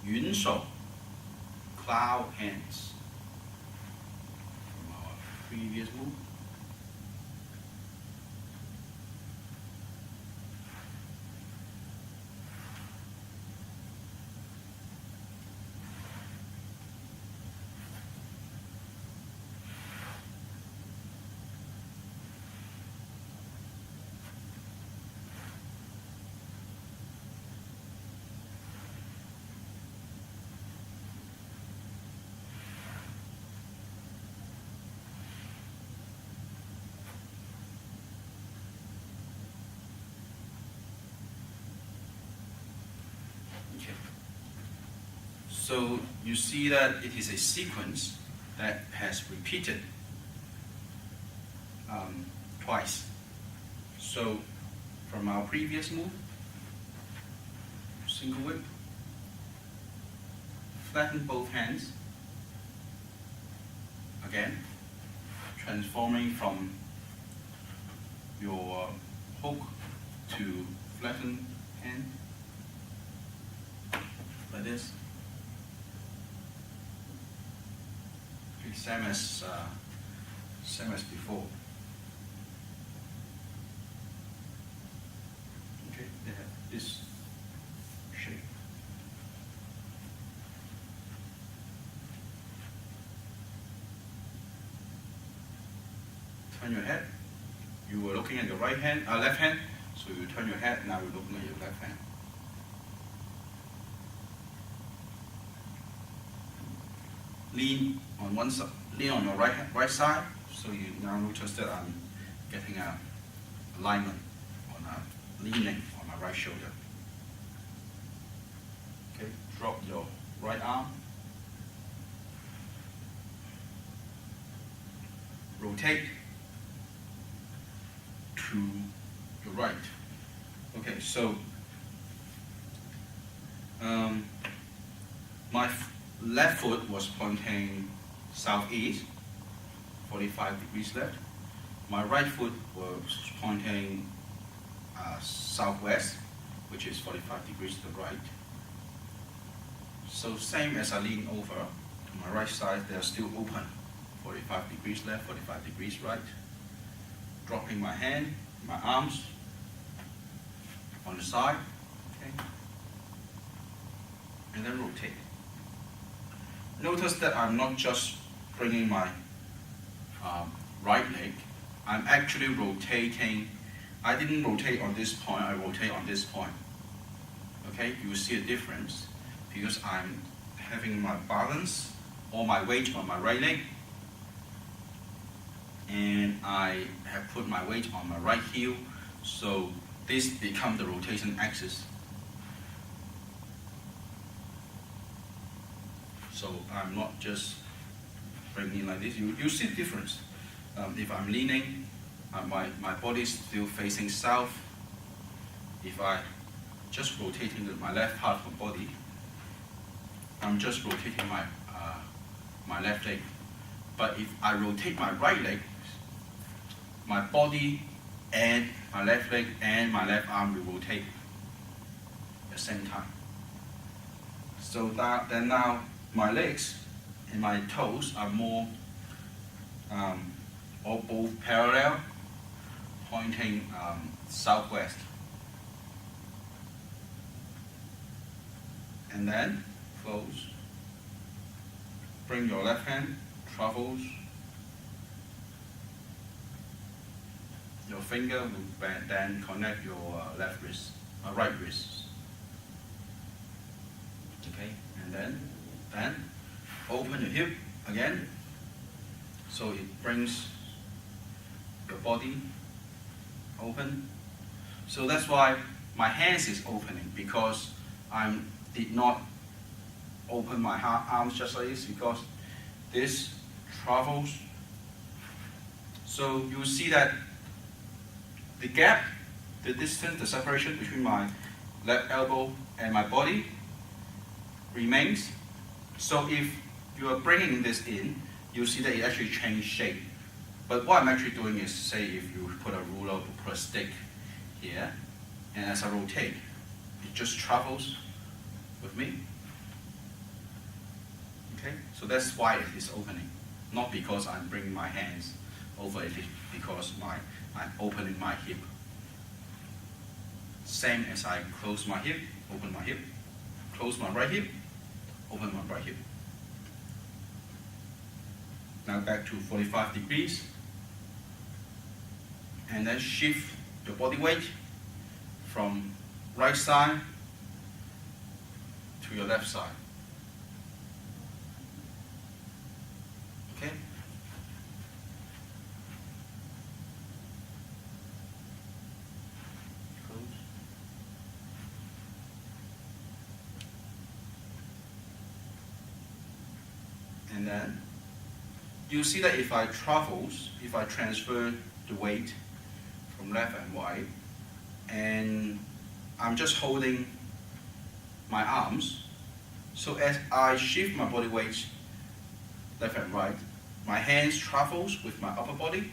云手 cloud hands from our previous move. So you see that it is a sequence that has repeated twice. So from our previous move, single whip, flatten both hands, again, transforming from your hook to flatten hand, like this. Same as before. Okay, they have this shape. Turn your head. You were looking at your right hand, left hand. So you turn your head. Now you're looking at your left hand. Lean on one side, lean on your right side. So you now notice that I'm getting a alignment on leaning on my right shoulder. Okay, drop your right arm. Rotate to your right. Okay, so my left foot was pointing southeast, 45 degrees left. My right foot was pointing southwest, which is 45 degrees to the right. So same as I lean over to my right side, they are still open. 45 degrees left, 45 degrees right. Dropping my hand, my arms on the side, okay, and then rotate. Notice that I'm not just bringing my right leg, I'm actually rotating. I didn't rotate on this point, I rotate on this point. Okay, you will see a difference because I'm having my balance, all my weight on my right leg, and I have put my weight on my right heel, so this becomes the rotation axis. So I'm not just bringing like this. You see the difference. If I'm leaning, my body is still facing south. If I just rotating my left part of the body, I'm just rotating my left leg. But if I rotate my right leg, my body and my left leg and my left arm will rotate at the same time. So then now my legs and my toes are more or both parallel, pointing southwest. And then close. Bring your left hand, travels. Your finger will then connect your left wrist, right wrist. Okay, and then open your hip again. So it brings your body open. So that's why my hands is opening, because I did not open my arms just like this, because this travels. So you see that the gap, the distance, the separation between my left elbow and my body remains. So if you are bringing this in, you see that it actually changed shape. But what I'm actually doing is, say if you put a ruler or put a stick here, and as I rotate, it just travels with me. Okay, so that's why it is opening. Not because I'm bringing my hands over it, because I'm opening my hip. Same as I close my hip, open my hip, close my right hip, open my right hip. Now back to 45 degrees. And then shift your body weight from right side to your left side. Okay? Close. And then you see that if I transfer the weight from left and right, and I'm just holding my arms, so as I shift my body weight left and right, my hands travels with my upper body,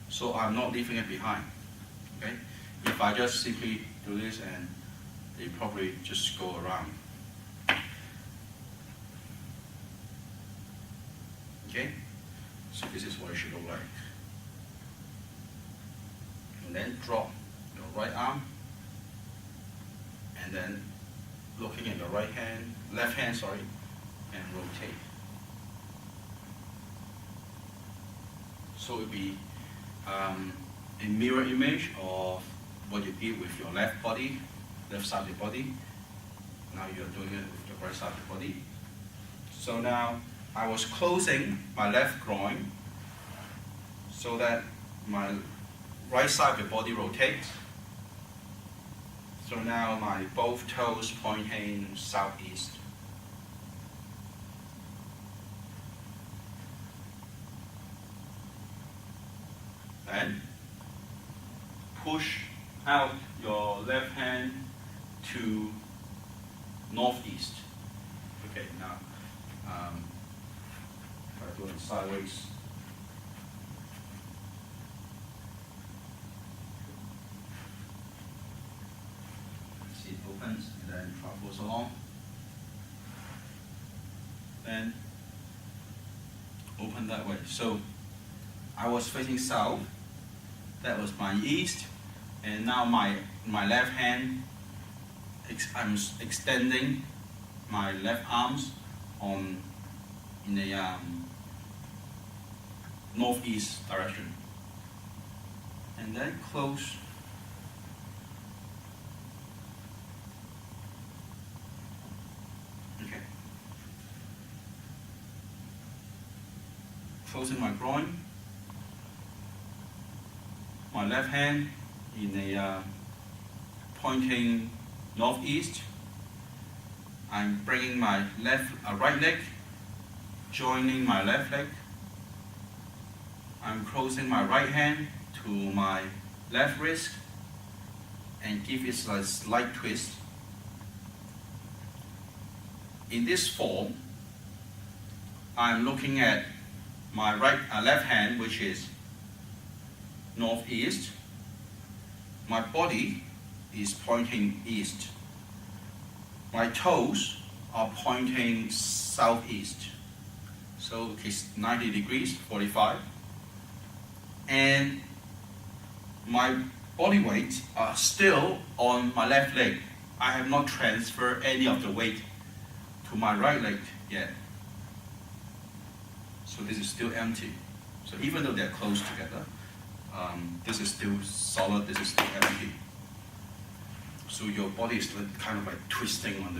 so I'm not leaving it behind. Okay? If I just simply do this, and they probably just go around. Okay? So this is what it should look like. And then drop your right arm, and then looking at your left hand, and rotate. So it will be a mirror image of what you did with your left side of your body. Now you're doing it with the right side of your body. So now I was closing my left groin so that my right side of the body rotates. So now my both toes pointing southeast. Then push out your left hand to northeast. Okay, now if I do it sideways. See, it opens and then travels along. Then open that way. So I was facing south. That was my east, and now my left hand, I'm extending my left arms in a northeast direction, and then close. Okay. Closing my groin. My left hand in a pointing northeast. I'm bringing my right leg, joining my left leg. I'm closing my right hand to my left wrist and give it a slight twist. In this form, I'm looking at my left hand, which is northeast. My body is pointing east. My toes are pointing southeast. So it's 90 degrees, 45. And my body weight are still on my left leg. I have not transferred any of the weight to my right leg yet. So this is still empty. So even though they're close together, this is still solid, this is still empty. So your body is kind of like twisting on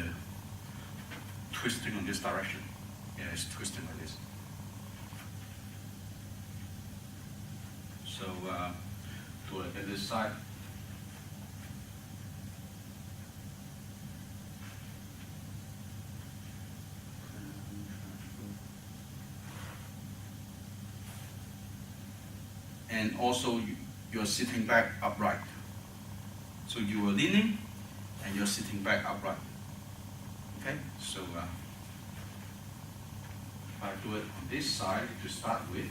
this direction. Yeah, it's twisting like this. So do it at this side. And also you're sitting back upright. So you were leaning and you're sitting back upright. Okay, so if I do it on this side to start with,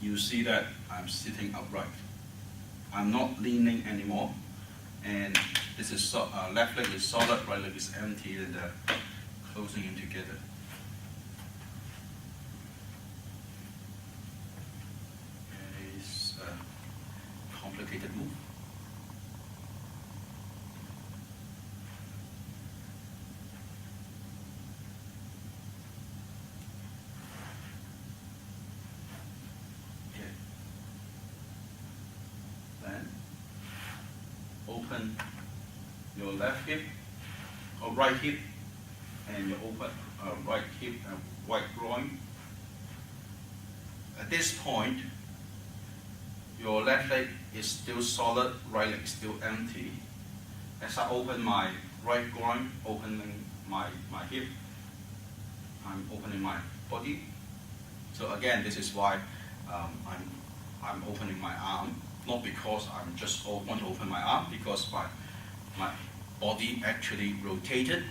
you see that I'm sitting upright. I'm not leaning anymore, and this is left leg is solid, right leg is empty, and closing in together. And it's a complicated move. Then open your left hip or right hip, and you open right hip and right groin. At this point, your left leg is still solid, right leg is still empty. As I open my right groin, opening my hip, I'm opening my body. So again, this is why I'm opening my arm, not because I'm just want to open my arm, because my body actually rotated.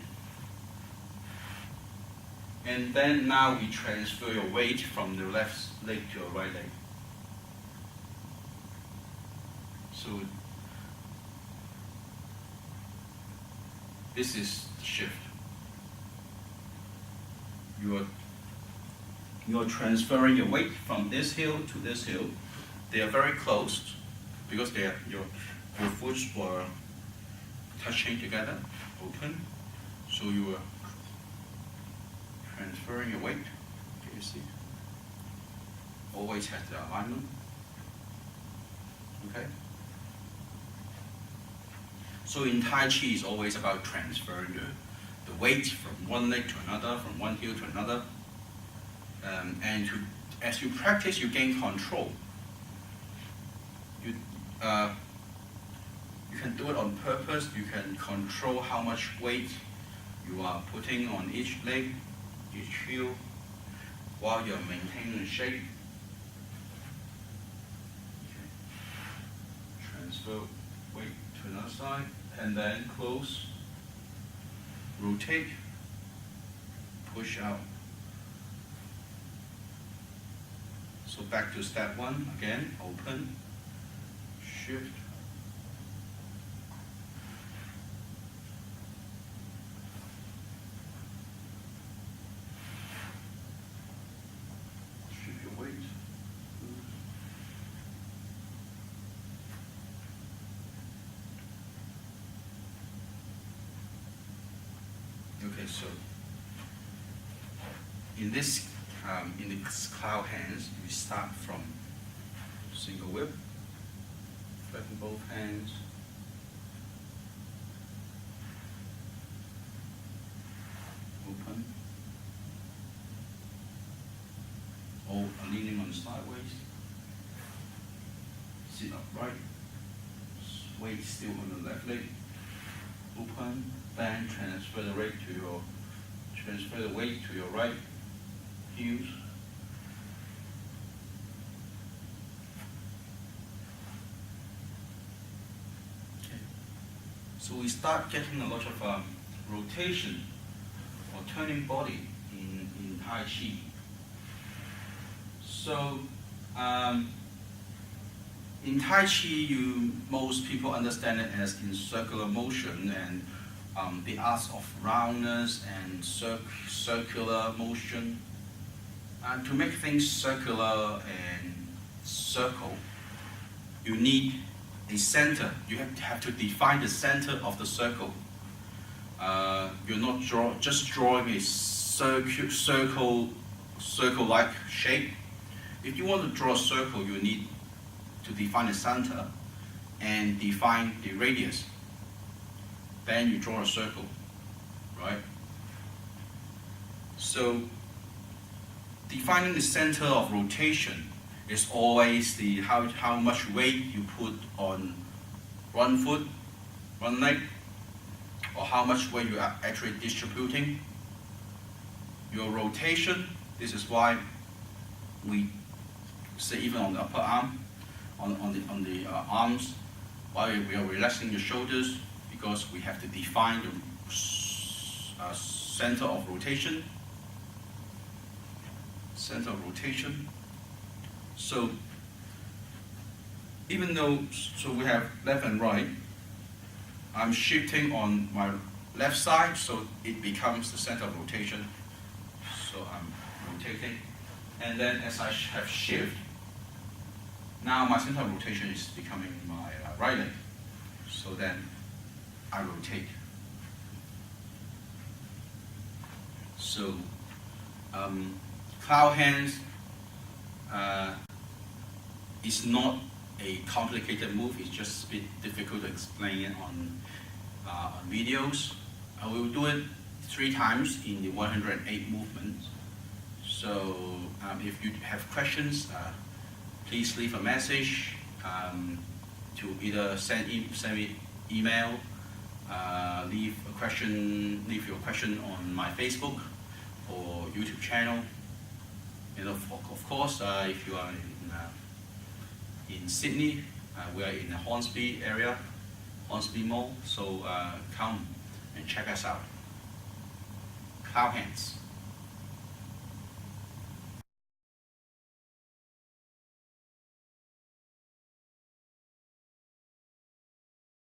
And then now we transfer your weight from the left leg to your right leg. So this is the shift. You're transferring your weight from this heel to this heel. They are very close because your foot were touching together, open. So you are transferring your weight. Can you see? Always has the alignment. Okay. So in Tai Chi, it's always about transferring the weight from one leg to another, from one heel to another. And as you practice, you gain control. You can do it on purpose. You can control how much weight you are putting on each leg, each heel, while you're maintaining the shape. Okay. Transfer weight to another side, and then close, rotate, push out. So back to step one, again, open, shift, shift your weight, okay, so in this cloud hands, we start from single whip, flatten both hands, open, or leaning on sideways, sit upright, weight still on the left leg, open, then transfer the weight to your right heels. Okay. So we start getting a lot of rotation or turning body in Tai Chi. So in Tai Chi, most people understand it as in circular motion, and the arts of roundness and circular motion. And to make things circular and circle, you need a center. You have to define the center of the circle. You're not just drawing a circle-like shape. If you want to draw a circle, you need to define the center and define the radius. Then you draw a circle, right? So defining the center of rotation is always the how much weight you put on one foot, one leg, or how much weight you are actually distributing. Your rotation, this is why we say even on the upper arm, on the arms, while we are relaxing the shoulders, because we have to define the center of rotation. Center of rotation. So even though, so we have left and right, I'm shifting on my left side, so it becomes the center of rotation. So I'm rotating, and then as I have shift, now my center of rotation is becoming my right leg. So then I rotate. So cloud hands is not a complicated move. It's just a bit difficult to explain it on videos. I will do it 3 times in the 108 movements. So if you have questions, please leave a message to either send me email, leave your question on my Facebook or YouTube channel. And of course, if you are in Sydney, we are in the Hornsby area, Hornsby Mall. So come and check us out. Cloud hands.